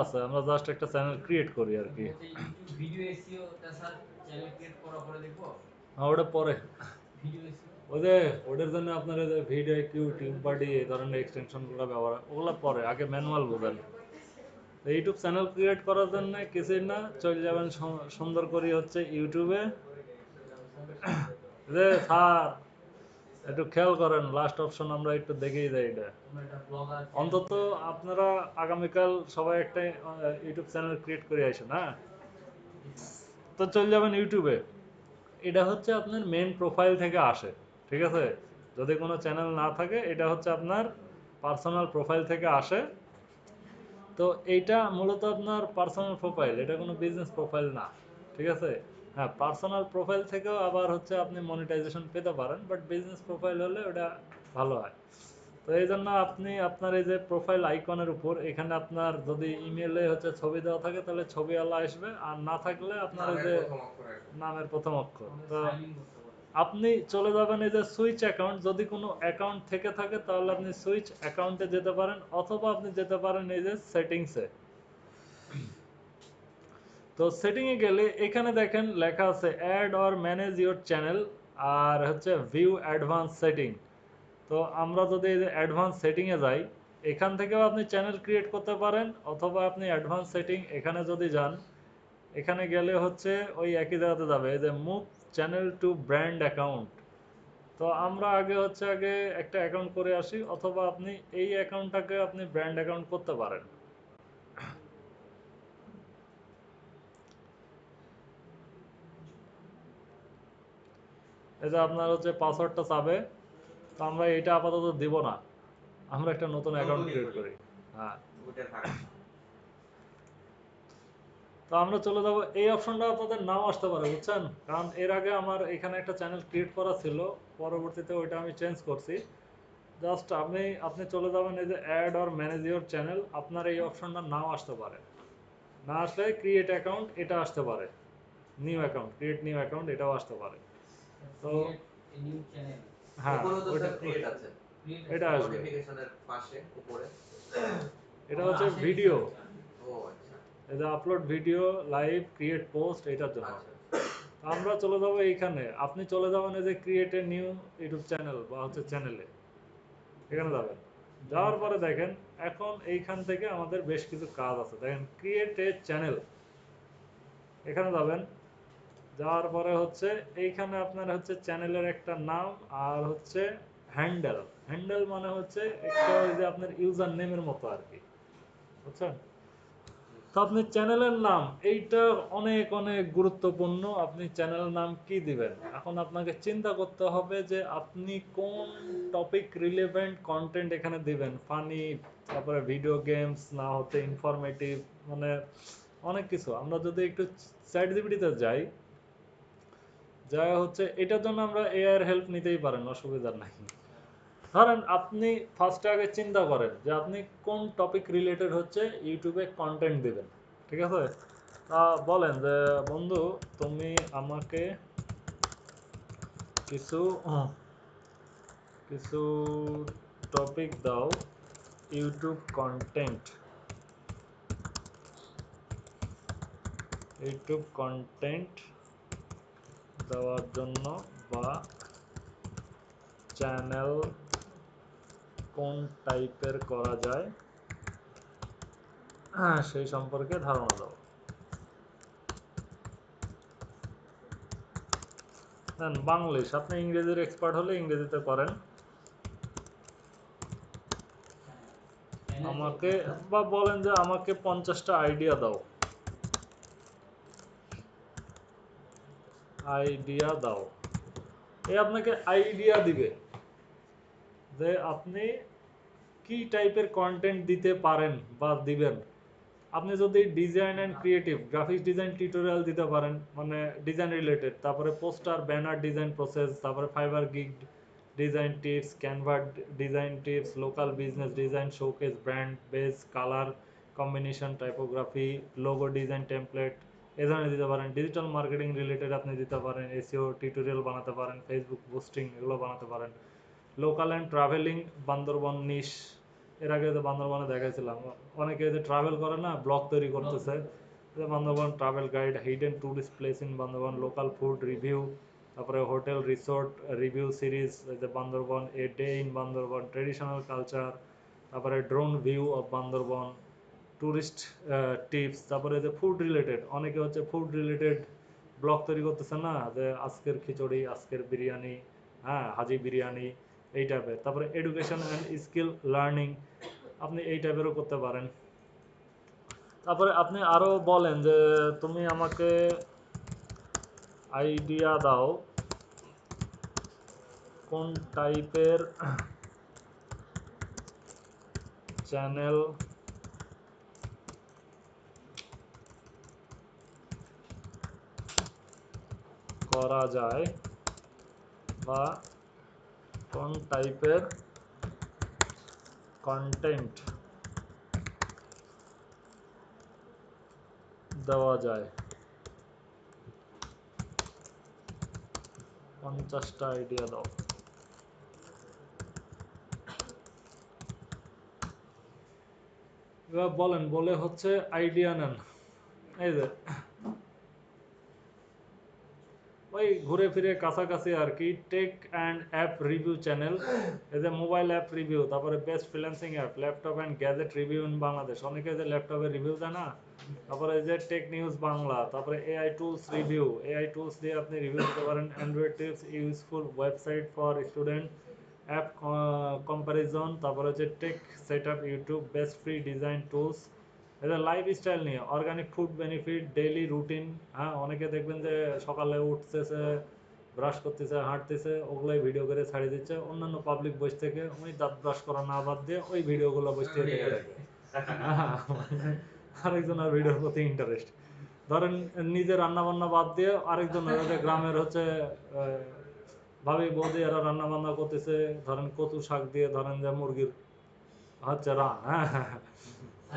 আছে, আমরা জাস্ট একটা চ্যানেল ক্রিয়েট করি আর কি। ইউটিউব ভিডিও এসইও টা স্যার চ্যানেল ক্রিয়েট করার পরে দেখবো ওটা পরে, ভিডিও এসইও। ওই যে ওটার জন্য আপনার এই যে ভিডিও কিউ টিউব বাডি এই ধরনের এক্সটেনশন গুলো ব্যবহার, ওগুলো পরে, আগে ম্যানুয়াল বোঝেন। ইউটিউব চ্যানেল ক্রিয়েট করার জন্য কিছুই না, চলে যাবেন সুন্দর করে হচ্ছে ইউটিউবে। যে স্যার একটু খেয়াল করেন, লাস্ট অপশন আমরা একটু দেখেই যাই এটা। অন্তত আপনারা আগামীকাল সবাই একটা ইউটিউব চ্যানেল ক্রিয়েট করে আসেন, হ্যাঁ? তো চলে যাবেন ইউটিউবে। এটা হচ্ছে আপনার মেন প্রোফাইল থেকে আসে, ঠিক আছে? যদি কোনো চ্যানেল না থাকে, এটা হচ্ছে আপনার পার্সোনাল প্রোফাইল থেকে আসে। তো এইটা মূলত আপনার পার্সোনাল প্রোফাইল, এটা কোনো বিজনেস প্রোফাইল না, ঠিক আছে? হ্যাঁ, পার্সোনাল প্রোফাইল থেকেও আবার হচ্ছে আপনি মনিটাইজেশন পেতে পারেন, বাট বিজনেস প্রোফাইল হলে ওটা ভালো হয়। তো এই জন্য আপনি আপনার এই যে প্রোফাইল আইকনের উপর, এখানে আপনার যদি ইমেলে হচ্ছে ছবি দেওয়া থাকে তাহলে ছবিওয়ালা আসবে, আর না থাকলে আপনার এই যে নামের প্রথম অক্ষর। তো আপনি চলে যাবেন এই যে সুইচ অ্যাকাউন্ট, যদি কোনো অ্যাকাউন্ট থেকে থাকে তাহলে আপনি সুইচ অ্যাকাউন্টে যেতে পারেন, অথবা আপনি যেতে পারেন এই যে সেটিংসে। তো সেটিং এ গেলে এখানে দেখেন লেখা আছে add or manage your channel, আর হচ্ছে ভিউ অ্যাডভান্স সেটিং। তো আমরা যদি এই যে অ্যাডভান্স সেটিং এ যাই, এখান থেকেও আপনি চ্যানেল ক্রিয়েট করতে পারেন, অথবা আপনি অ্যাডভান্স সেটিং এখানে যদি যান, এখানে গেলে হচ্ছে ওই একই জায়গাতে যাবে, এই যে move channel to brand account. তো আমরা আগে হচ্ছে আগে একটা অ্যাকাউন্ট করে আসি, অথবা আপনি এই অ্যাকাউন্টটাকে আপনি ব্র্যান্ড অ্যাকাউন্ট করতে পারেন। এই যে আপনার হচ্ছে পাসওয়ার্ডটা চাবে, তো আমরা এটা আপাতত দিব না, আমরা একটা নতুন অ্যাকাউন্ট ক্রিয়েট করি। হ্যাঁ, তো আমরা চলে যাব, এই অপশনটা আপনাদের নাও আসতে পারে, বুঝছেন? কারণ এর আগে আমার এখানে একটা চ্যানেল ক্রিয়েট করা ছিল, পরবর্তীতে ওইটা আমি চেঞ্জ করছি। জাস্ট আপনি চলে যাবেন এই যে add or manage your channel, আপনার এই অপশনটা নাও আসতে পারে, না আসলে ক্রিয়েট অ্যাকাউন্ট এটা আসতে পারে, new account, create new account এটাও আসতে পারে। তো ক্রিয়েট এ নিউ চ্যানেল হ্যাঁ, উপরেও তো ওইটা স্যার ক্রিয়েট আছে, ক্রিয়েট এটা আছে আসবে। নোটিফিকেশনের পাশে উপরে। এটা আমার হচ্ছে আসেনি ভিডিও, স্যার ওটা। ও আচ্ছা এই যে upload video, live, create post, এটার জন্য। আচ্ছা। আমরা চলে যাবো এইখানে, আপনি চলে যাবেন এই যে create a new YouTube channel বা হচ্ছে চ্যানেলে, এখানে যাবেন। যাওয়ার পরে দেখেন এখন এইখান থেকে আমাদের বেশ কিছু কাজ আছে, দেখেন ক্রিয়েট এ চ্যানেল, এখানে যাবেন। যাওয়ার পরে হচ্ছে এইখানে আপনার হচ্ছে চ্যানেলের একটা নাম, আর হচ্ছে হ্যান্ডেল। হ্যান্ডেল মানে হচ্ছে একটা ওই যে আপনার ইউজার নেমের মতো আর কি, বুঝছেন? তো আপনি চ্যানেলের নাম, এইটা অনেক অনেক গুরুত্বপূর্ণ, আপনি চ্যানেলের নাম কি দিবেন। এখন আপনাকে চিন্তা করতে হবে যে আপনি কোন টপিক রিলেভেন্ট কন্টেন্ট এখানে দিবেন, ফানি, তারপরে ভিডিও গেমস, না হতে ইনফরমেটিভ, মানে অনেক কিছু। আমরা যদি একটু চ্যাট জিপিটিতে যাই, যা হচ্ছে এটার জন্য আমরা এআই এর হেল্প নিতেই পারেন, অসুবিধা নাই। ধরেন আপনি ফার্স্টে আগে চিন্তা করেন যে আপনি কোন টপিক রিলেটেড হচ্ছে ইউটিউবে কন্টেন্ট দিবেন, ঠিক আছে? তা বলেন যে বন্ধু, তুমি আমাকে কিছু কিছু টপিক দাও, ইউটিউব কন্টেন্ট, ইউটিউব কন্টেন্ট দেওয়ার জন্য, বা চ্যানেল কোন টাইপের করা যায়, সেই সম্পর্কে ধারণা দাও। দেন বাংলিশ, আপনি ইংরেজির এক্সপার্ট হলে ইংরেজিতে করেন। চ্যানেল আমাকে, কোনটা বা বলেন যে আমাকে 50টা আইডিয়া দাও, আইডিয়া দাও। এ আপনাকে আইডিয়া দিবে যে আপনি কি টাইপের কন্টেন্ট দিতে পারেন বা দিবেন। আপনি যদি design and creative, graphics design tutorial দিতে পারেন, মানে ডিজাইন রিলেটেড, তারপরে পোস্টার ব্যানার ডিজাইন প্রসেস, তারপরে Fiverr gig design tips, Canva design tips, local business design, showcase brand base, colour combination, typography, logo design template, এ ধরনের দিতে পারেন। Digital marketing related আপনি দিতে পারেন, এসইও টিউটোরিয়াল বানাতে পারেন, ফেসবুক বুস্টিং এগুলো বানাতে পারেন। লোকাল অ্যান্ড ট্রাভেলিং, বান্দরবন নিশ, এর আগে যে বান্দরবানে দেখাইছিলাম, অনেকে যে ট্রাভেল করে না, ব্লগ তৈরি করতেছে, যে Bandarban travel guide, hidden tourist place in Bandarban, local food review, তারপরে হোটেল রিসোর্ট রিভিউ সিরিজ, যে Bandarban a day in Bandarban, traditional culture, তারপরে drone view of Bandarban, tourist tips, তারপরে যে ফুড রিলেটেড, অনেকে হচ্ছে ফুড রিলেটেড ব্লগ তৈরি করতেছে না, যে আজকের খিচুড়ি, আজকের বিরিয়ানি, হ্যাঁ হাজি বিরিয়ানি, এই টাইপের। তারপরে এডুকেশন অ্যান্ড স্কিল লার্নিং, আপনি এই টাইপেরও করতে পারেন। তারপরে আপনি আরও বলেন যে তুমি আমাকে আইডিয়া দাও কোন টাইপের চ্যানেল করা যায়, বা কোন টাইপের কন্টেন্ট দেওয়া যায়। 50টা আইডিয়া দাও। এবার বলেন, বলে হচ্ছে আইডিয়া নেন। এই যে ওই ঘুরে ফিরে কাছাকাছি আর কি, tech and app review channel, এই যে মোবাইল অ্যাপ রিভিউ, তারপরে best freelancing app, laptop and gadget review in Bangladesh, অনেকে যে ল্যাপটপের রিভিউ দেয় না, তারপরে এই যে টেক নিউজ বাংলা, তারপরে AI tools review, AI tools দিয়ে আপনি রিভিউ দিতে পারেন, Android tips, useful website for student, app comparison, তারপরে হচ্ছে tech set up YouTube, best free design tools, এটা লাইফস্টাইল নিয়ে, organic food benefit, daily routine, হ্যাঁ অনেকে দেখবেন যে সকালে উঠতেছে, ব্রাশ করতেছে, হাঁটতেছে, ওগুলোই ভিডিও করে ছাড়িয়ে দিচ্ছে, অন্যান্য পাবলিক বসে থেকে ওই দাঁত ব্রাশ করা না বাদ দিয়ে ওই ভিডিওগুলো বসে থেকে দেখে থাকে। হ্যাঁ, মানে আরেকজনের ভিডিওর প্রতি ইন্টারেস্ট। ধরেন নিজে রান্না বান্না বাদ দিয়ে আরেকজনের হচ্ছে গ্রামের হচ্ছে ভাবি বৌদি এরা রান্না বান্না করতেছে, ধরেন কচু শাক দিয়ে ধরেন যে মুরগির হচ্ছে রান, হ্যাঁ হ্যাঁ হ্যাঁ।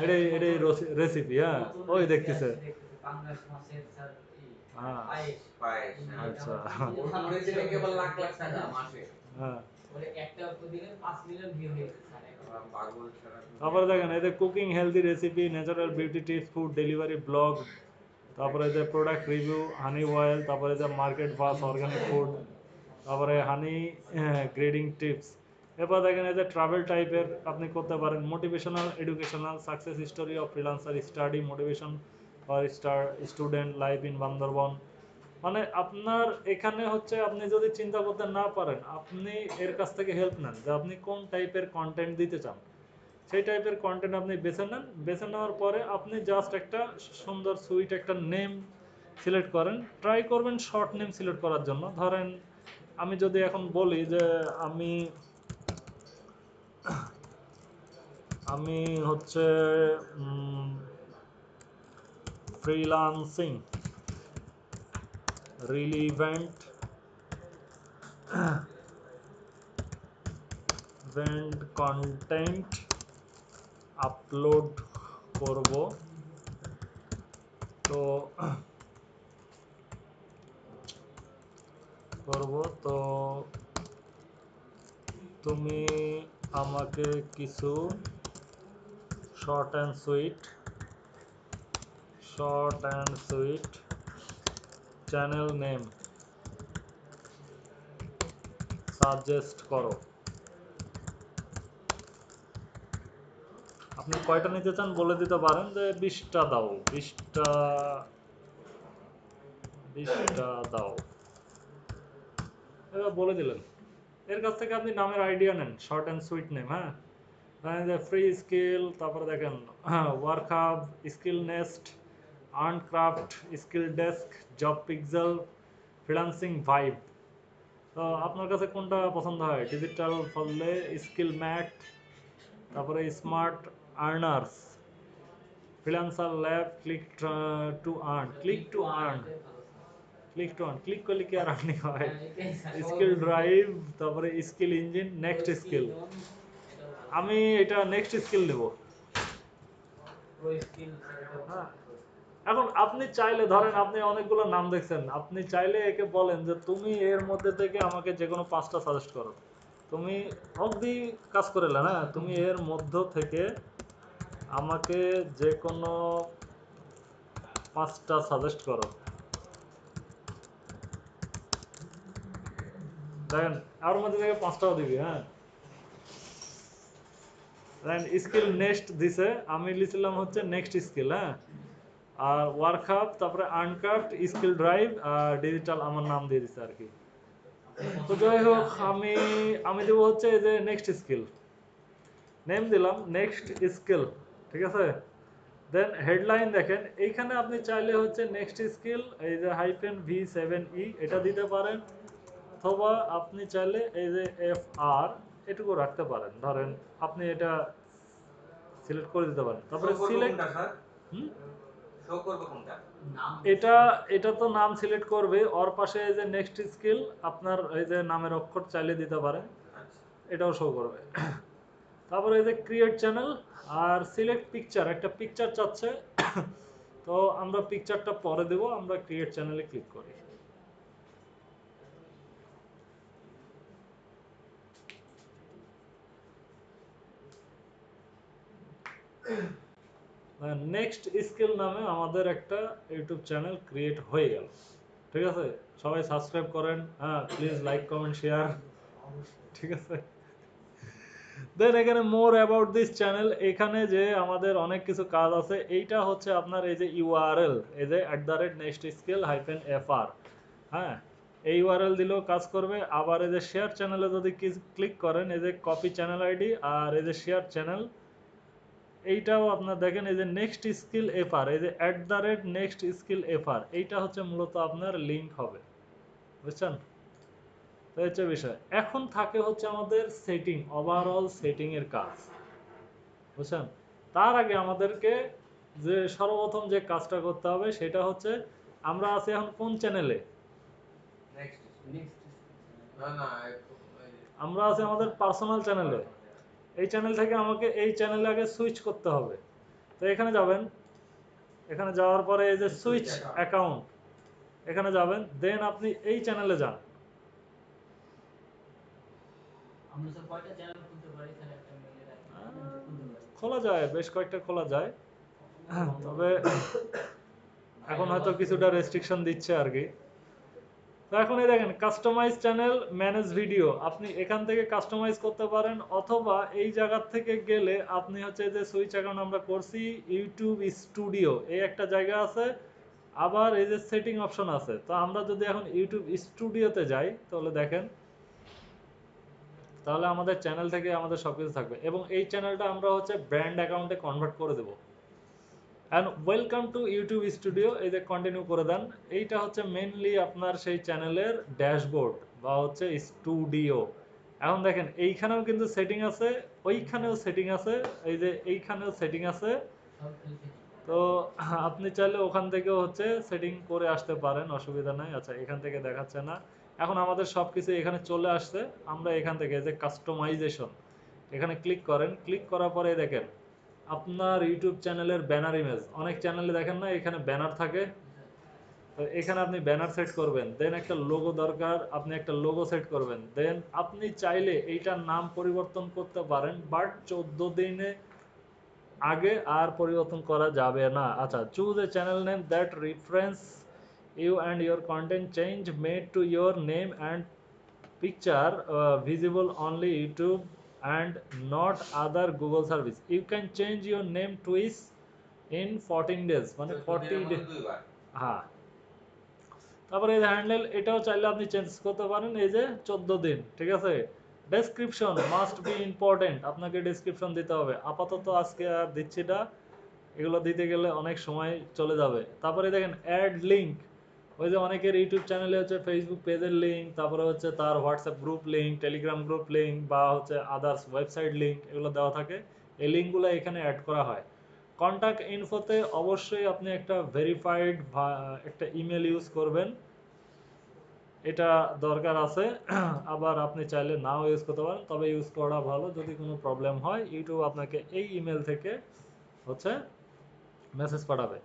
এটাই এটাই রেসিপি, হ্যাঁ ওই দেখতেছে। পাঙ্গাস মাছের স্যার হ্যাঁ পায়েস পায়েস, হ্যাঁ। আচ্ছা ওরে দিলে কেবল লাখ লাখ টাকা মাসে। হ্যাঁ। ওরে একটা দিনে 5 মিলিয়ন ভিউ হয়ে গেছে স্যার এখন। পাগল ছাড়া দুনিয়া। তারপরে দেখেন এদের cooking, healthy recipe, natural beauty tips, food delivery blog, তারপরে যে প্রোডাক্ট রিভিউ, হানি অয়েল, তারপরে যে মার্কেট বাস অর্গানিক ফুড, তারপরে হানি গ্রেডিং টিপস। এরপর দেখেন এই যে ট্রাভেল টাইপের আপনি করতে পারেন, motivational, educational, success story of freelancer, study motivation for student life in Bandarban. মানে আপনার এখানে হচ্ছে আপনি যদি চিন্তা করতে না পারেন, আপনি এর কাছ থেকে হেল্প নেন যে আপনি কোন টাইপের কন্টেন্ট দিতে চান, সেই টাইপের কন্টেন্ট আপনি বেছে নেন। বেছে নেওয়ার পরে আপনি জাস্ট একটা সুন্দর সুইট একটা নেম সিলেক্ট করেন, ট্রাই করবেন শর্ট নেম সিলেক্ট করার জন্য। ধরেন আমি যদি এখন বলি যে আমি আমি হচ্ছে ফ্রিল্যান্সিং রিলিভেন্ট কন্টেন্ট আপলোড করব, তো তুমি আমাকে কিছু short and sweet channel name suggest করো। আপনি কয়টা নিতে চান বলে দিতে পারেন, যে 20টা দাও, 20টা দাও, এবার বলে দিলেন। এর কাছ থেকে আপনি নামের আইডিয়া নেন, শর্ট অ্যান্ড সুইট নেম, হ্যাঁ। ধরেন যে ফ্রি স্কিল, তারপরে দেখেন work hub, skill nest, earn craft, skill desk, job pixel, freelancing vibe. তো আপনার কাছে কোনটা পছন্দ হয়? ডিজিটাল ফলে স্কিল ম্যাট, তারপরে smart earners, freelancer lab, click করলে কি আর আর্নিং হয়? স্কিল ড্রাইভ, তারপরে স্কিল ইঞ্জিন, নেক্সট স্কিল। আমি এটা নেক্সট স্কিল দেব। হ্যাঁ, এখন আপনি চাইলে ধরেন আপনি অনেকগুলো নাম দেখছেন, আপনি চাইলে একে বলেন যে তুমি এর মধ্যে থেকে আমাকে যে কোনো 5টা সাজেস্ট করো, তুমি অগদি কাজ করে না, তুমি এর মধ্য থেকে আমাকে যে কোনো 5টা সাজেস্ট করো। দেখেন আর মধ্যে থেকে 5টাও দিবি। হ্যাঁ, স্কিল নেক্সট দিছে, আমি লিখছিলাম হচ্ছে নেক্সট স্কিল। হ্যাঁ, আর ওয়ার্কআপ, তারপরে আনক্রাফট, স্কিল ড্রাইভ আর ডিজিটাল আমার নাম দিয়ে দিছে আর কি। তো যাই হোক, আমি আমি দেবো হচ্ছে এই যে নেক্সট স্কিল, নেম দিলাম নেক্সট স্কিল, ঠিক আছে। দেন হেডলাইন দেখেন, এইখানে আপনি চাইলে হচ্ছে নেক্সট স্কিল এই যে -V7E এটা দিতে পারেন, অথবা আপনি চাইলে এই যে FR এটুকু রাখতে পারেন। ধরেন আপনি এটা সিলেক্ট করে দিতে পারেন, তারপরে সিলেক্ট। হুম, শো করবে কোনটা? নাম এটা এটা তো নাম সিলেক্ট করবে, ওর পাশে এই যে নেক্সট স্কিল আপনার এই যে নামের অক্ষর চাইলে দিতে পারেন, আচ্ছা, এটাও শো করবে। তারপরে এই যে ক্রিয়েট চ্যানেল আর সিলেক্ট পিকচার, একটা পিকচার চাচ্ছে, তো আমরা পিকচারটা পরে দেব, আমরা ক্রিয়েট চ্যানেলে ক্লিক করি। নেক্সট স্কিল নামে আমাদের একটা ইউটিউব চ্যানেল ক্রিয়েট হয়ে গেল, ঠিক আছে। সবাই সাবস্ক্রাইব করেন, হ্যাঁ প্লিজ লাইক কমেন্ট শেয়ার, ঠিক আছে। দেন এখানে মোর অ্যাবাউট দিস চ্যানেল, এখানে যে আমাদের অনেক কিছু কাজ আছে, এইটা হচ্ছে আপনার এই যে ইউআরএল, এই যে @nextskill-fr, হ্যাঁ, এই ইউআরএল দিলেও কাজ করবে। আবার এই যে শেয়ার চ্যানেলে যদি ক্লিক করেন, এই যে কপি চ্যানেল আইডি আর এই যে শেয়ার চ্যানেল, এইটাও আপনার দেখেন এই যে নেক্সট স্কিল এফআর, এই যে @nextskill-fr, এইটা হচ্ছে মূলত আপনার লিঙ্ক হবে, বুঝছেন। তো হচ্ছে বিষয়। এখন থাকে হচ্ছে আমাদের সেটিং, ওভারঅল সেটিং এর কাজ, বুঝছেন। তার আগে আমাদেরকে যে সর্বপ্রথম যে কাজটা করতে হবে সেটা হচ্ছে, আমরা আছি এখন কোন চ্যানেলে? নেক্সট। নেক্সট না না, আমরা আছি আমাদের পার্সোনাল চ্যানেলে। এই চ্যানেল থেকে আমাকে এই চ্যানেলে আগে সুইচ করতে হবে। তো এখানে যাবেন, এখানে যাওয়ার পরে এই যে সুইচ অ্যাকাউন্ট, এখানে যাবেন, দেন আপনি এই চ্যানেলে যান। আমরা সব কয়টা চ্যানেল খুলতে পারি স্যার, একটা মেইলে রাখি খুলতে পারি। খোলা যায়, বেশ কয়েকটা খোলা যায়, তবে এখন হয়তো কিছুটা রেস্ট্রিকশন দিচ্ছে আর কি। তো এখন এই দেখেন কাস্টমাইজ চ্যানেল, ম্যানেজ ভিডিও, আপনি এখান থেকে কাস্টমাইজ করতে পারেন, অথবা এই জায়গা থেকে গেলে আপনি হচ্ছে যে সুইচ অ্যাকাউন্ট আমরা করছি, ইউটিউব স্টুডিও এই একটা জায়গা আছে, আবার এই যে সেটিং অপশন আছে। তো আমরা যদি এখন ইউটিউব স্টুডিওতে যাই, তাহলে দেখেন, তাহলে আমাদের চ্যানেল থেকে আমাদের সবকিছু থাকবে, এবং এই চ্যানেলটা আমরা হচ্ছে ব্র্যান্ড অ্যাকাউন্টে কনভার্ট করে দেবো। And welcome to YouTube studio, এই যে কন্টিনিউ করে দেন। এইটা হচ্ছে মেনলি আপনার সেই চ্যানেলের ড্যাশবোর্ড বা হচ্ছে স্টুডিও। এখন দেখেন এইখানেও কিন্তু সেটিং আছে, ওইখানেও সেটিং আছে, এই যে এইখানেও সেটিং আছে। সব সেটিং। তো আপনি চাইলে ওখান থেকেও হচ্ছে সেটিং করে আসতে পারেন, অসুবিধা নাই। আচ্ছা, এখান থেকে দেখাচ্ছে না, এখন আমাদের সব কিছু এখানে চলে আসছে। আমরা এখান থেকে যে কাস্টমাইজেশন, এখানে ক্লিক করেন, ক্লিক করার পরে দেখেন আপনার ইউটিউব চ্যানেলের ব্যানার ইমেজ, অনেক চ্যানেলে দেখেন না এখানে ব্যানার থাকে, তো এখানে আপনি ব্যানার সেট করবেন। দেন একটা লোগো দরকার, আপনি একটা লোগো সেট করবেন। দেন আপনি চাইলে এইটার নাম পরিবর্তন করতে পারেন, বাট 14 দিনে আগে আর পরিবর্তন করা যাবে না। আচ্ছা, choose a channel name that reference you and your content change made to your name and picture visible only YouTube and not other Google service. You can change your name twice in 14 days, মানে 40 day. দুইবার। হ্যাঁ, তারপরে এই handle, এটাও চাইলে আপনি change করতে পারেন, এই যে 14 দিন, ঠিক আছে। ডেসক্রিপশন মাস্ট বি ইম্পর্টেন্ট, আপনাকে ডেসক্রিপশন দিতে হবে। আপাতত আজকে আর দিচ্ছি না, এগুলো দিতে গেলে অনেক সময় চলে যাবে। তারপরে দেখেন অ্যাড লিঙ্ক, ওই যে অনেকের ইউটিউব চ্যানেলে হচ্ছে ফেসবুক পেজের লিঙ্ক, তারপরে হচ্ছে তার WhatsApp group link, Telegram group link, বা হচ্ছে আদার্স ওয়েবসাইট লিঙ্ক, এগুলো দেওয়া থাকে। এই লিঙ্কগুলো এখানে অ্যাড করা হয়। কন্ট্যাক্ট ইনফোতে অবশ্যই আপনি একটা ভেরিফাইড একটা ইমেল ইউজ করবেন, এটা দরকার আছে। আবার আপনি চাইলে নাও ইউজ করতে পারেন, তবে ইউজ করা ভালো। যদি কোনো প্রবলেম হয়, ইউটিউব আপনাকে এই ইমেল থেকে হচ্ছে মেসেজ পাঠাবে।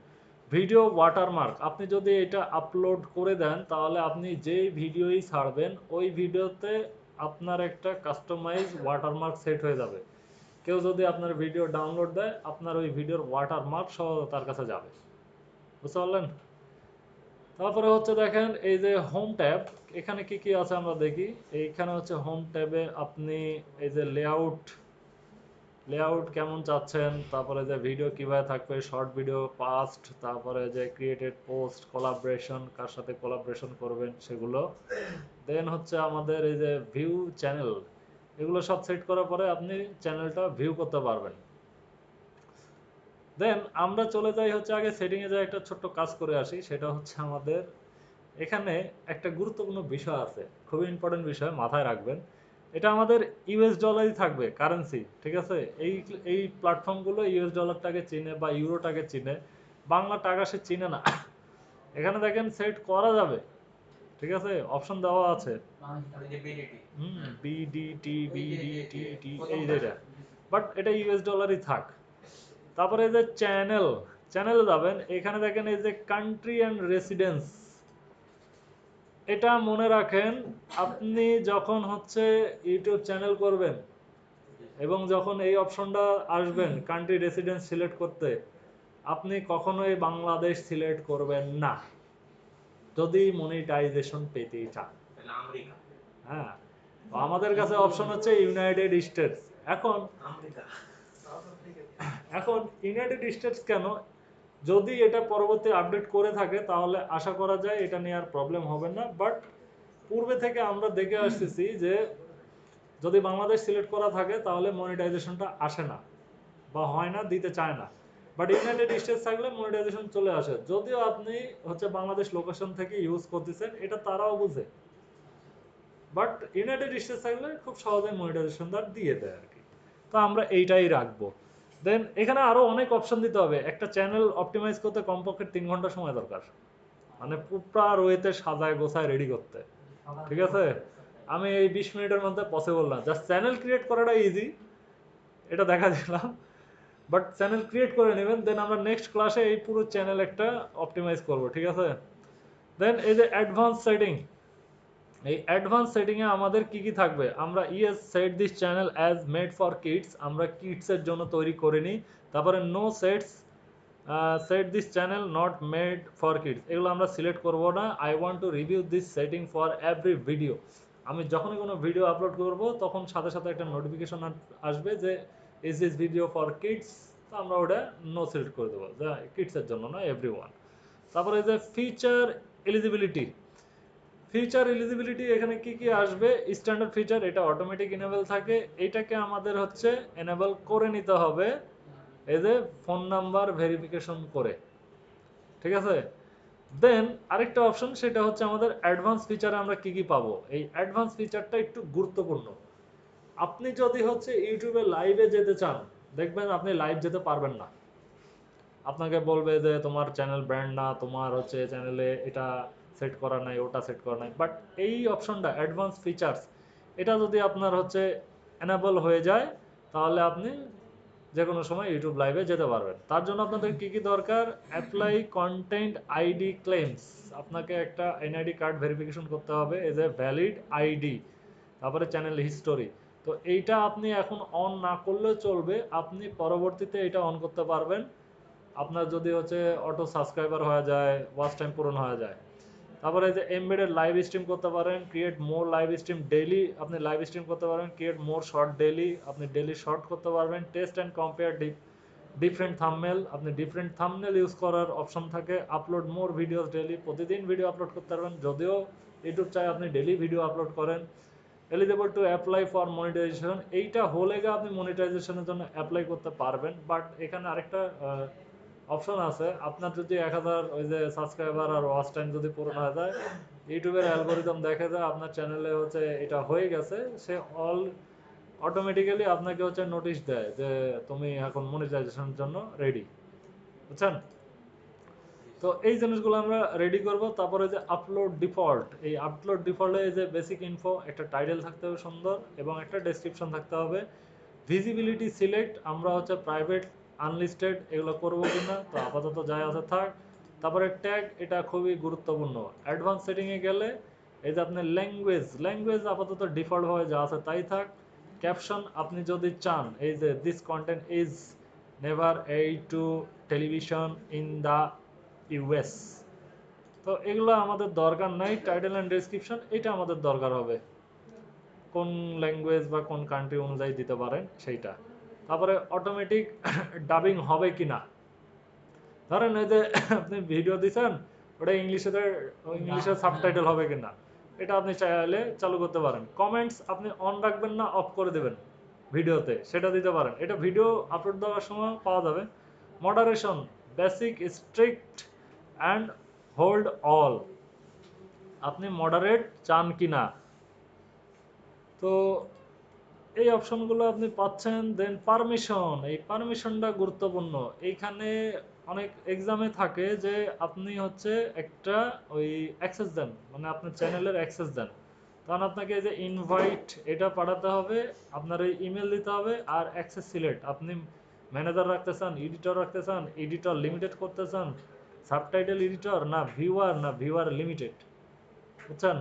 ভিডিও ওয়াটারমার্ক, আপনি যদি এটা আপলোড করে দেন, তাহলে আপনি যেই ভিডিওই ছাড়বেন ওই ভিডিওতে আপনার একটা কাস্টমাইজ ওয়াটারমার্ক সেট হয়ে যাবে। কেউ যদি আপনার ভিডিও ডাউনলোড দেয়, আপনার ওই ভিডিওর ওয়াটারমার্ক সহ তার কাছে যাবে। বুঝতে পারলেন? তারপরে হচ্ছে দেখেন এই যে হোম ট্যাব, এখানে কি কি আছে আমরা দেখি। এইখানে হচ্ছে হোম ট্যাবে আপনি এই যে লেআউট কেমন চাচ্ছেন, তারপরে যে ভিডিও কিভাবে থাকবে, শর্ট ভিডিও, পাস্ট, তারপরে যে ক্রিয়েটেড পোস্ট, কোলাবরেশন, কার সাথে কোলাবরেশন করবেন সেগুলো। দেন হচ্ছে আমাদের এই যে ভিউ চ্যানেল, এগুলো সব সেট করার পরে আপনি চ্যানেলটা ভিউ করতে পারবেন। দেন আমরা চলে যাই হচ্ছে আগে সেটিংয়ে যাই একটা ছোট্ট কাজ করে আসি। সেটা হচ্ছে আমাদের এখানে একটা গুরুত্বপূর্ণ বিষয় আছে, খুবই ইম্পর্টেন্ট বিষয়, মাথায় রাখবেন। এটা আমাদের ইউএস ডলারই থাকবে কারেন্সি, ঠিক আছে? এই এই প্ল্যাটফর্মগুলো ইউএস ডলারটাকে চিনে বা ইউরোটাকে চিনে, বাংলা টাকা সে চিনে না। এখানে দেখেন সেট করা যাবে, ঠিক আছে? অপশন দেওয়া আছে, ওই যে বিডিটি বিডিটি ওই যে বিডিটি এই প্রথমটা যেটা, বাট এটা ইউএস ডলারই থাক। তারপরে এই যে চ্যানেলে যাবেন, এখানে দেখেন এই যে কান্ট্রি অ্যান্ড রেসিডেন্স, এটা মনে রাখেন। আপনি যখন হচ্ছে ইউটিউব চ্যানেল করবেন এবং যখন এই অপশনটা আসবেন কান্ট্রি রেসিডেন্স সিলেক্ট করতে, আপনি কখনোই বাংলাদেশ সিলেক্ট করবেন না যদি মনিটাইজেশন পেতে চান। তাহলে আমেরিকা হ্যাঁ, তো আমাদের কাছে অপশন হচ্ছে ইউনাইটেড স্টেটস। এখন আমেরিকা এখন ইউনাইটেড স্টেটস কেন? যদি এটা পরবর্তী আপডেট করে থাকে তাহলে আশা করা যায় এটা নিয়ে আর প্রবলেম হবে না। বাট পূর্বে থেকে আমরা দেখে আসতেছি যে যদি বাংলাদেশ সিলেক্ট করা থাকে তাহলে মনিটাইজেশনটা আসে না বা হয় না, দিতে চায় না। বাট ইউনাইটেড স্টেটস থাকলে মনিটাইজেশন চলে আসে, যদিও আপনি হচ্ছে বাংলাদেশ লোকেশন থেকে ইউজ করতেছেন, এটা তারাও বুঝে। বাট ইউনাইটেড স্টেটস থাকলে খুব সহজে মনিটাইজেশনটা দিয়ে দেয় আর কি। তো আমরা এইটাই রাখবো। দেন এখানে আরো অনেক অপশন দিতে হবে। একটা চ্যানেল অপটিমাইজ করতে কমপক্ষে 3 ঘন্টা সময় দরকার, মানে প্রপার ওয়েতে সাজায় গোছায় রেডি করতে, ঠিক আছে? আমি এই 20 মিনিটের মধ্যে পসিবল না। জাস্ট চ্যানেল ক্রিয়েট করাটা ইজি, এটা দেখা দিলাম। বাট চ্যানেল ক্রিয়েট করে নেবেন, দেন আমরা নেক্সট ক্লাসে এই পুরো চ্যানেল একটা অপটিমাইজ করব, ঠিক আছে? দেন এই যে অ্যাডভান্স সেটিং, এই অ্যাডভান্স সেটিংয়ে আমাদের কি কি থাকবে? আমরা yes set this channel as made for kids, আমরা কিডসের জন্য তৈরি করে নিই। তারপরে no set this channel not made for kids, এগুলো আমরা সিলেক্ট করব না। I want to review this setting for every video, আমি যখনই কোনো ভিডিও আপলোড করব তখন সাথে সাথে একটা নোটিফিকেশন আসবে যে is this video for kids, তো আমরা ওটা নো সিলেক্ট করে দেবো, যা কিডসের জন্য না, এভরিওয়ান। তারপরে যে ফিচার এলিজিবিলিটি এখানে কি কি আসবে? স্ট্যান্ডার্ড ফিচার, এটা অটোমেটিক এনেবল থাকে, এইটাকে আমাদের হচ্ছে এনেবল করে নিতে হবে এই যে ফোন নাম্বার ভেরিফিকেশন করে, ঠিক আছে? দেন আরেকটা অপশন, সেটা হচ্ছে আমাদের অ্যাডভান্স ফিচারে আমরা কি কি পাবো। এই অ্যাডভান্স ফিচারটা একটু গুরুত্বপূর্ণ। আপনি যদি হচ্ছে ইউটিউবে লাইভে যেতে চান, দেখবেন আপনি লাইভ যেতে পারবেন না। আপনাকে বলবে যে তোমার চ্যানেল ব্র্যান্ড না, তোমার হচ্ছে চ্যানেলে এটা সেট করা নাই, ওটা সেট করা নাই। বাট এই অপশনটা অ্যাডভান্স ফিচার্স, এটা যদি আপনার হচ্ছে এনাবল হয়ে যায় তাহলে আপনি যে কোনো সময় ইউটিউব লাইভে যেতে পারবেন। তার জন্য আপনাদের কি কি দরকার? অ্যাপ্লাই কন্টেন্ট আইডি ক্লেমস, আপনাকে একটা এনআইডি কার্ড ভেরিফিকেশন করতে হবে, এজ এ ভ্যালিড আইডি। তারপরে চ্যানেল হিস্টোরি, তো এইটা আপনি এখন অন না করলেও চলবে, আপনি পরবর্তীতে এটা অন করতে পারবেন আপনার যদি হচ্ছে অটো সাবস্ক্রাইবার হয়ে যায়, ওয়াচ টাইম পূরণ হয়ে যায়। তারপরে যে এমবেডেড লাইভ স্ট্রিম করতে পারেন, create more live stream daily, আপনি লাইভ স্ট্রিম করতে পারেন। ক্রিয়েট মোর শর্ট ডেইলি, আপনি ডেইলি শর্ট করতে পারবেন। Test and compare different thumbnail, আপনি ডিফারেন্ট থাম্বনেল ইউজ করার অপশন থাকে। আপলোড মোর ভিডিওস ডেইলি, প্রতিদিন ভিডিও আপলোড করতে পারবেন, যদিও ইউটিউব চাই আপনি ডেইলি ভিডিও আপলোড করেন। Eligible to apply for monetisation, এইটা হলে গিয়ে আপনি মনিটাইজেশনের জন্য অ্যাপ্লাই করতে পারবেন। বাট এখানে আরেকটা অপশন আছে, আপনার যদি 1000 ওই যে সাবস্ক্রাইবার আর ওয়াচ টাইম যদি পূরণ হয়ে যায়, ইউটিউবের অ্যালগোরিদম দেখে যায় আপনার চ্যানেলে হচ্ছে এটা হয়ে গেছে, সে অটোমেটিক্যালি আপনাকে হচ্ছে নোটিশ দেয় যে তুমি এখন মনিটাইজেশনের জন্য রেডি, বুঝছেন? তো এই জিনিসগুলো আমরা রেডি করব। তারপরে যে আপলোড ডিফল্ট, এই আপলোড ডিফল্টে যে বেসিক ইনফো, একটা টাইটেল থাকতে হবে সুন্দর এবং একটা ডেসক্রিপশন থাকতে হবে। ভিজিবিলিটি সিলেক্ট, আমরা হচ্ছে প্রাইভেট আনলিস্টেড এগুলো করবো কিনা, তো আপাতত যাই আছে থাক। তারপরে ট্যাগ, এটা খুবই গুরুত্বপূর্ণ। অ্যাডভান্স সেটিংয়ে গেলে এই যে আপনার ল্যাঙ্গুয়েজ আপাতত ডিফল্ট ভাবে যা আছে তাই থাক। ক্যাপশন আপনি যদি চান, এই যে দিস কন্টেন্ট ইজ নেভার এই to television in the US, তো এগুলো আমাদের দরকার নাই। টাইটেল অ্যান্ড ডেসক্রিপশন এটা আমাদের দরকার হবে, কোন ল্যাঙ্গুয়েজ বা কোন কান্ট্রি অনুযায়ী দিতে পারেন সেইটা। তারপরে অটোমেটিক ডাবিং হবে কিনা, ধরেন এই যে আপনি ভিডিও দিচ্ছেন ওটা ইংলিশে সাবটাইটেল হবে কিনা, এটা আপনি চাইলে চালু করতে পারেন। কমেন্টস আপনি অন রাখবেন না অফ করে দেবেন ভিডিওতে, সেটা দিতে পারেন, এটা ভিডিও আপলোড দেওয়ার সময় পাওয়া যাবে। Moderation basic, strict and hold all, আপনি মডারেট চান কিনা, তো এই অপশনগুলো আপনি পাচ্ছেন। দেন পারমিশন, এই পারমিশনটা গুরুত্বপূর্ণ। এইখানে অনেক এক্সামে থাকে যে আপনি হচ্ছে একটা ওই অ্যাক্সেস দেন, মানে আপনার চ্যানেলের অ্যাক্সেস দেন, তখন আপনাকে এই যে ইনভাইট এটা পাঠাতে হবে, আপনার ওই ইমেল দিতে হবে, আর অ্যাক্সেস সিলেক্ট, আপনি ম্যানেজার রাখতে চান, এডিটর রাখতে চান, এডিটর লিমিটেড করতে চান, সাবটাইটেল এডিটর না ভিউয়ার লিমিটেড, বুঝছেন?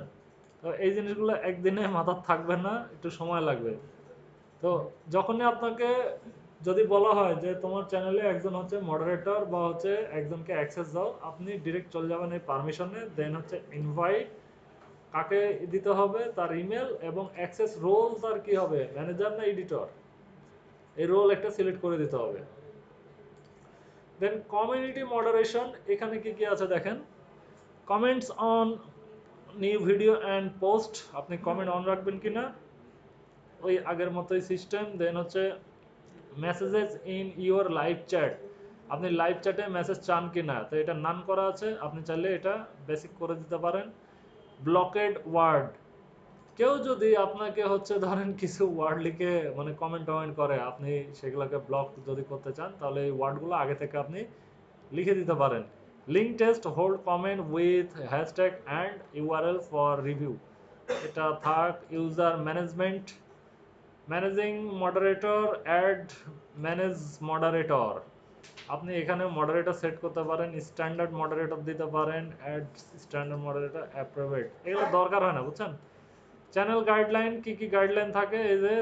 তো এই জিনিসগুলো একদিনে মাথার থাকবে না, একটু সময় লাগবে। তো যখনই আপনাকে যদি বলা হয় যে তোমার চ্যানেলে একজন হচ্ছে মডারেটর বা হচ্ছে একজনকে অ্যাক্সেস দাও, আপনি ডিরেক্ট চলে যাবেন এই পারমিশনে, দেন হচ্ছে ইনভাইট, কাকে দিতে হবে তার ইমেল, এবং অ্যাক্সেস রোল তার কি হবে, ম্যানেজার না এডিটর, এই রোল একটা সিলেক্ট করে দিতে হবে। দেন কমিউনিটি মডারেশন, এখানে কি কি আছে দেখেন। Comments on new video and post, আপনি কমেন্ট অন রাখবেন কিনা, ওই আগের মতোই সিস্টেম। দেন হচ্ছে messages in your live chat, আপনি লাইভ চ্যাটে মেসেজ চান কিনা, তো এটা নান করা আছে, আপনি চাইলে এটা বেসিক করে দিতে পারেন। ব্লকেড ওয়ার্ড, কেউ যদি আপনাকে হচ্ছে ধরেন কিছু ওয়ার্ড লিখে মানে কমেন্ট করে, আপনি সেগুলোকে ব্লক যদি করতে চান, তাহলে এই ওয়ার্ডগুলো আগে থেকে আপনি লিখে দিতে পারেন। Link test hold comment with hashtag and URL for review, এটা থাক। User management, managing moderator, add manage moderator, আপনি এখানে মডারেটর সেট করতে পারেন, স্ট্যান্ডার্ড মডারেটর দিতে পারেন, অ্যাড স্ট্যান্ডার্ড মডারেটর, অ্যাপ্রোভেট, এগুলো দরকার হয় না, বুঝছেন? চ্যানেল গাইডলাইন, কি কি গাইডলাইন থাকে, এই যে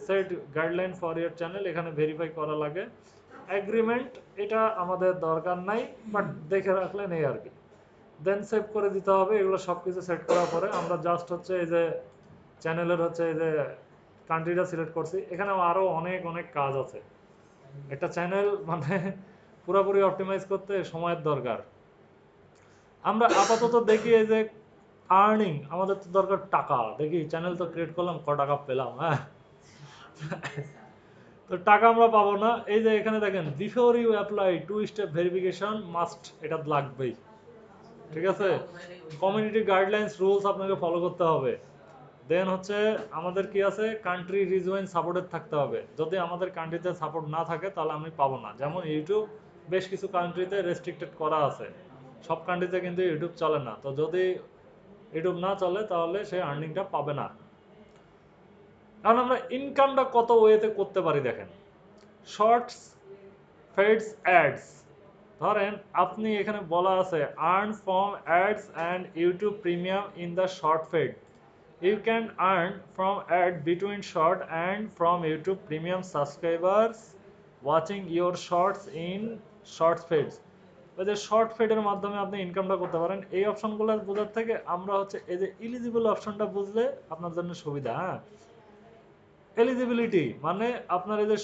set guideline for year channel, এখানে ভেরিফাই করা লাগে। এগ্রিমেন্ট, এটা আমাদের দরকার নাই, বাট দেখে রাখলেন এই আর কি। দেন সেভ করে দিতে হবে। এগুলো সব কিছু সেট করার পরে আমরা জাস্ট হচ্ছে এই যে চ্যানেলের হচ্ছে এই যে কান্ট্রিটা সিলেক্ট করছি, এখানে আরও অনেক অনেক কাজ আছে। একটা চ্যানেল মানে পুরোপুরি অপটিমাইজ করতে সময়ের দরকার। আমরা আপাতত দেখি এই যে আর্নিং, আমাদের তো দরকার টাকা, দেখি চ্যানেল তো ক্রিয়েট করলাম, ক টাকা পেলাম, হ্যাঁ তো টাকা আমরা পাবো না। এই যে এখানে দেখেন before you apply two step verification must, এটা লাগবেই, ঠিক আছে? কমিউনিটি গাইডলাইন্স রুলস আপনাকে ফলো করতে হবে। দেন হচ্ছে আমাদের কি আছে, কান্ট্রি রিজন সাপোর্টেড থাকতে হবে, যদি আমাদের কান্ট্রিতে সাপোর্ট না থাকে তাহলে আমি পাবো না। যেমন ইউটিউব বেশ কিছু কান্ট্রিতে রেস্ট্রিক্টেড করা আছে, সব কান্ট্রিতে কিন্তু ইউটিউব চলে না, তো যদি ইউটিউব না চলে তাহলে সে আর্নিংটা পাবে না। কারণ আমরা ইনকামটা কত ওয়েতে করতে পারি দেখেন, শর্টস, ফেডস, অ্যাডস, ধরেন আপনি এখানে বলা আছে earn from ads and YouTube premium in the short feed, you can earn from ad between short and from YouTube premium subscribers watching your shorts in short feeds, ওই যে short ফিডের মাধ্যমে আপনি ইনকামটা করতে পারেন। এই অপশনগুলো বোঝার থেকে আমরা হচ্ছে এই যে এলিজিবল অপশনটা বুঝলে আপনার জন্য সুবিধা। হ্যাঁ, এলিজিবিলিটি মানে আপনার এই যে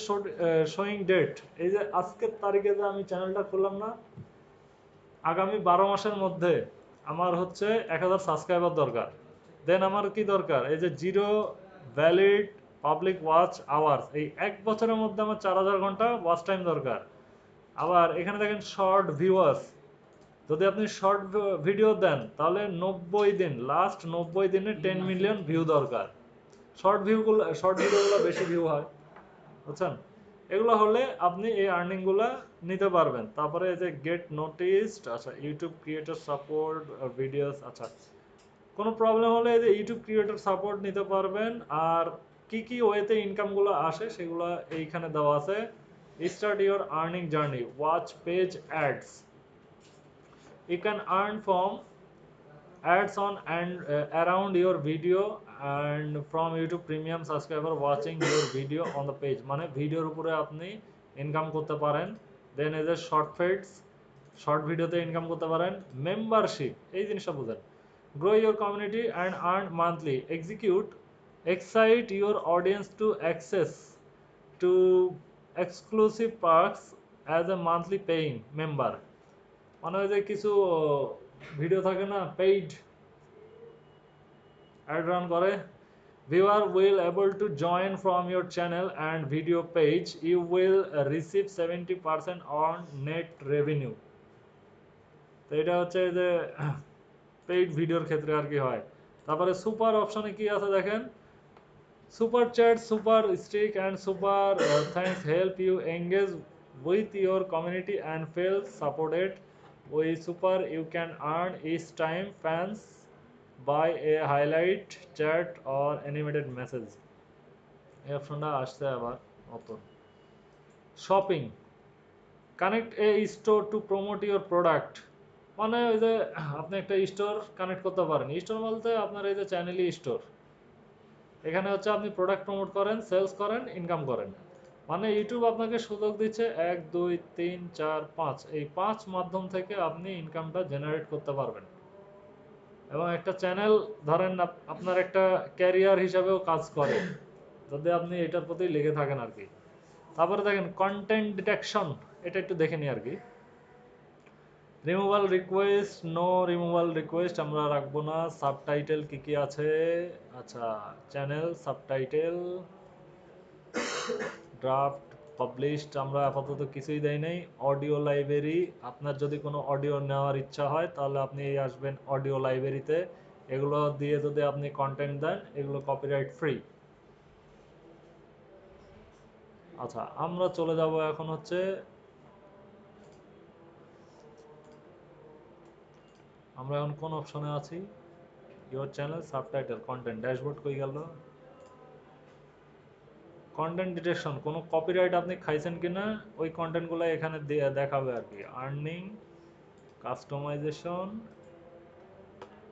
শোয়িং ডেট, এই যে আজকের তারিখে যে আমি চ্যানেলটা খুললাম না, আগামী 12 মাসের মধ্যে আমার হচ্ছে 1000 সাবস্ক্রাইবার দরকার। দেন আমার কি দরকার, এই যে zero valid public watch hours, এই 1 বছরের মধ্যে আমার 4000 ঘন্টা ওয়াচ টাইম দরকার। আবার এখানে দেখেন শর্ট ভিউয়ার্স, যদি আপনি শর্ট ভিডিও দেন তাহলে 90 দিন, লাস্ট 90 দিনে 10 মিলিয়ন ভিউ দরকার। শর্ট ভিডিওগুলো বেশি ভিউ হয়, বুঝছেন? এগুলো হলে আপনি এই আর্নিংগুলো নিতে পারবেন। তারপরে এই যে গেট নোটিসড, আচ্ছা ইউটিউব ক্রিয়েটর সাপোর্ট ভিডিওস, আচ্ছা কোনো প্রবলেম হলে এই যে ইউটিউব ক্রিয়েটর সাপোর্ট নিতে পারবেন। আর কি কি ওয়েতে ইনকামগুলো আসে সেগুলো এইখানে দেওয়া আছে। Start your earning journey, watch page ads, you can earn from ads on and around your video and from YouTube premium subscriber watching your video on the page মানে ভিডিওর উপরে আপনি ইনকাম করতে পারেন দেন এই যে শর্ট ভিডিওতে ইনকাম করতে পারেন মেম্বারশিপ এই জিনিসটা বুঝেন grow your community and earn monthly excite your audience to access to exclusive perks as a monthly paying member মানে ওই যে কিছু ভিডিও থাকে না পেইড অ্যাড রান করে viewer will able to join from your channel and video page you will receive 70% on net revenue তো এটা হচ্ছে যে পেইড ভিডিওর ক্ষেত্রে আর কি হয় তারপরে সুপার অপশনে কি আছে দেখেন super chat super stick and super thanks help you engage with your community and feel supported with super you can earn each time fans by a highlight chat or animated message এই অপশনটা আসছে আবার নতুন shopping connect A store to promote your product মানে ওই যে আপনি একটা স্টোর কানেক্ট করতে পারেন স্টোর বলতে আপনার এই যে চ্যানেলই স্টোর এখানে হচ্ছে আপনি প্রোডাক্ট প্রমোট করেন সেলস করেন ইনকাম করেন মানে ইউটিউব আপনাকে সুযোগ দিচ্ছে 1 2 3 4 5 এই 5 মাধ্যম থেকে আপনি ইনকামটা জেনারেট করতে পারবেন এবং একটা চ্যানেল ধরেন আপনার একটা ক্যারিয়ার হিসাবেও কাজ করে যদি আপনি এটার প্রতি লেগে থাকেন আর কি তারপরে দেখেন কন্টেন্ট ডিটেকশন এটা একটু দেখে নিই আর কি removal request no removal request আমরা রাখবো না সাবটাইটেল কি কি আছে আচ্ছা চ্যানেল সাবটাইটেল ড্রাফট পাবলিশড আমরা আপাতত কিছুই দেই নাই অডিও লাইব্রেরি আপনার যদি কোনো অডিও নেওয়ার ইচ্ছা হয় তাহলে আপনি এই আসবেন অডিও লাইব্রেরিতে এগুলো দিয়ে যদি আপনি কন্টেন্ট দেন এগুলো কপিরাইট ফ্রি আচ্ছা আমরা চলে যাব এখন হচ্ছে আমরা এখন কোন অপশনে আছি your channel subtitle content dashboard কই গেল কন্টেন্ট ডিটেকশন কোনো কপিরাইট আপনি খাইছেন কিনা ওই কন্টেন্টগুলো এখানে দেখাবে আর কি আর্নিং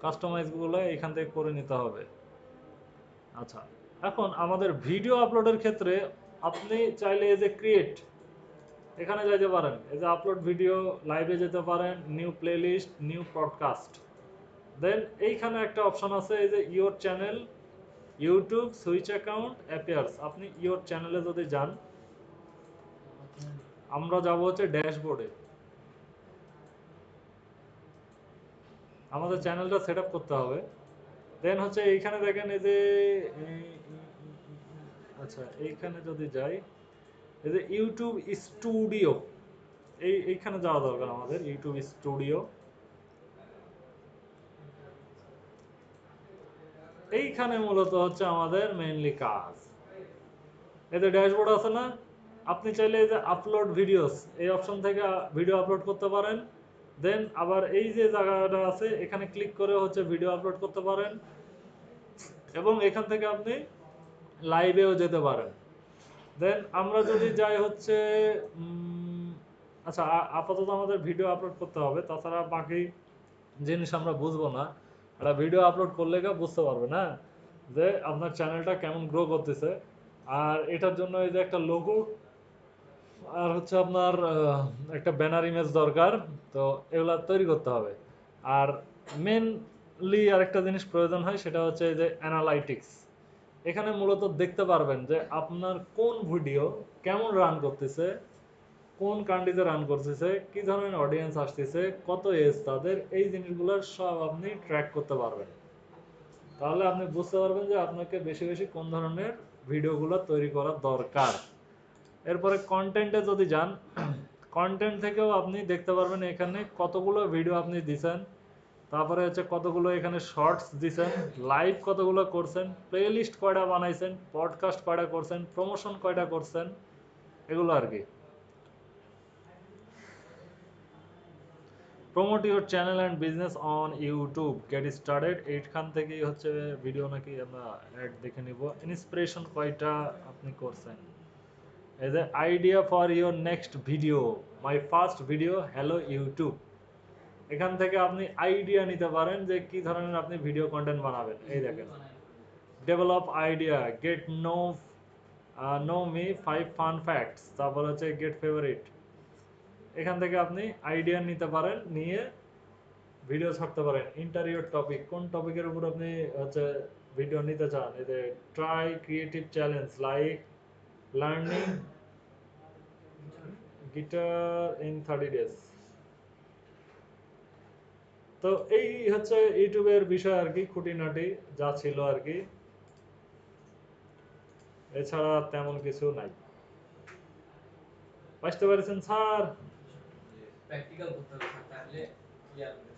কাস্টমাইজগুলো এখান থেকে করে নিতে হবে আচ্ছা এখন আমাদের ভিডিও আপলোডের ক্ষেত্রে আপনি চাইলে এই যে ক্রিয়েট এখানে যাইতে পারেন এই যে আপলোড ভিডিও লাইভে যেতে পারেন নিউ প্লেলিস্ট নিউ পডকাস্ট দেন এইখানে একটা অপশন আছে এই যে your channel YouTube switch account appears আপনি ইওর চ্যানেলে যদি যান আমরা যাব হচ্ছে ড্যাশবোর্ডে আমাদের চ্যানেলটা সেট আপ করতে হবে দেন হচ্ছে এইখানে দেখেন এই যে আচ্ছা এইখানে যদি যাই এই যে ইউটিউব স্টুডিও এইখানে যাওয়া দরকার আমাদের ইউটিউব স্টুডিও এইখানে মূলত হচ্ছে আমাদের মেইনলি কাজ এতে ড্যাশবোর্ড আছে না আপনি চাইলে এই যে আপলোড ভিডিওস এই অপশন থেকে ভিডিও আপলোড করতে পারেন দেন আবার এই যে জায়গাটা আছে এখানে ক্লিক করে হচ্ছে ভিডিও আপলোড করতে পারেন এবং এখান থেকে আপনি লাইভেও যেতে পারেন দেন আমরা যদি যাই হচ্ছে আচ্ছা আপাতত আমাদের ভিডিও আপলোড করতে হবে তাছাড়া বাকি জিনিস আমরা বুঝবো না একটা ভিডিও আপলোড করলে বুঝতে পারবে না যে আপনার চ্যানেলটা কেমন গ্রো করতেছে আর এটার জন্য এই যে একটা লোগো আর হচ্ছে আপনার একটা ব্যানার ইমেজ দরকার তো এগুলা তৈরি করতে হবে আর মেনলি আরেকটা জিনিস প্রয়োজন হয় সেটা হচ্ছে এই যে অ্যানালাইটিক্স এখানে মূলত দেখতে পারবেন যে আপনার কোন ভিডিও কেমন রান করতেছে কোন কান্ট্রিতে রান করতেছে কি ধরনের অডিয়েন্স আসতেছে কত এজ তাদের এই জিনিসগুলোর সব আপনি ট্র্যাক করতে পারবেন তাহলে আপনি বুঝতে পারবেন যে আপনাকে বেশি বেশি কোন ধরনের ভিডিওগুলো তৈরি করা দরকার এরপরে কন্টেন্টে যদি যান কন্টেন্ট থেকেও আপনি দেখতে পারবেন এখানে কতগুলো ভিডিও আপনি দিছেন তারপরে হচ্ছে কতগুলো এখানে শর্টস দিছেন লাইভ কতগুলো করছেন প্লেলিস্ট কয়টা বানাইছেন পডকাস্ট কয়টা করছেন প্রমোশন কয়টা করছেন এগুলো আর কি promote your channel and business on YouTube get started এইখান থেকেই হচ্ছে ভিডিও নাকি আমরা অ্যাড দেখে নিব ইন্সপিরেশন কয়টা আপনি করছেন এই যে idea for your next video my first video hello YouTube এখান থেকে আপনি আইডিয়া নিতে পারেন যে কি ধরনের আপনি ভিডিও কন্টেন্ট বানাবেন। এই দেখেন, develop idea, gate know me 5 fun facts, তারপর হচ্ছে গেট ফেভারিট। এখান থেকে আপনি আইডিয়া নিতে পারেন, নিয়ে ভিডিও ছাড়তে পারেন। ইন্টারিয়র টপিক, কোন টপিকের উপর আপনি হচ্ছে ভিডিও নিতে চান। এই যে try creative challenge like learning guitar in 30 days. তো এই হচ্ছে ইউটিউবের বিষয় আর কি, খুঁটিনাটি যা ছিল আর কি, এছাড়া তেমন কিছু নাই। বুঝতে পারছেন স্যার? প্র্যাকটিক্যাল করতে হবে, তাহলে ক্লিয়ার হবে।